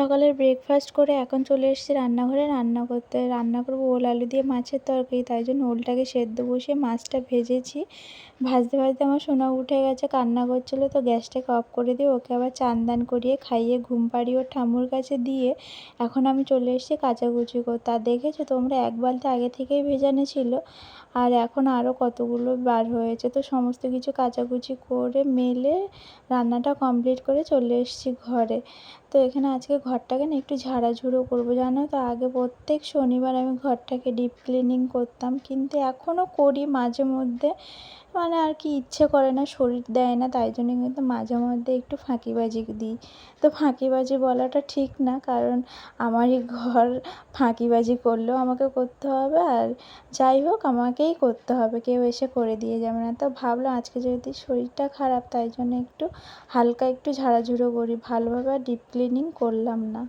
সকালের ব্রেকফাস্ট করে এখন চলে এসেছি রান্নাঘরে রান্না করতে। রান্না করব ওল আলু দিয়ে মাছের তরকারি। তাই জন্য ওলটাকে সেদ্ধ বসিয়ে মাছটা ভেজেছি। ভাজতে ভাজতে আমার সোনা উঠে গেছে, কান্না করছিল, তো গ্যাসটাকে অফ করে দিয়ে ওকে আবার চান দান করিয়ে খাইয়ে ঘুম পাড়িয়ে ওর ঠাম্মুর কাছে দিয়ে এখন আমি চলে এসেছি কাচাকুচি করতে। আর দেখেছো তোমরা, এক বালতি আগে থেকেই ভেজানো ছিল আর এখন আরও কতগুলো বার হয়েছে। তো সমস্ত কিছু কাচাকুচি করে মেলে রান্নাটা কমপ্লিট করে চলে এসেছি ঘরে। তো এখানে আজকে ঘরটাকে না একটু ঝাড়াঝুড়ো করবো, জানো তো। আগে প্রত্যেক শনিবার আমি ঘরটাকে ডিপ ক্লিনিং করতাম, কিন্তু এখনও করি মাঝে মধ্যে, মানে আর কি ইচ্ছে করে না, শরীর দেয় না, তাই জন্য কিন্তু মাঝে মধ্যে একটু ফাঁকিবাজি দিই। তো ফাঁকিবাজি বলাটা ঠিক না, কারণ আমারই ঘর, ফাঁকিবাজি করলেও আমাকে করতে হবে, আর যাই হোক আমাকেই করতে হবে, কেউ এসে করে দিয়ে যাবে না। তো ভাবলাম আজকে যেহেতু শরীরটা খারাপ, তাই জন্য একটু হালকা একটু ঝাড়াঝুড়ো করি, ভালোভাবে আর ডিপ ক্লিনিং করলাম না।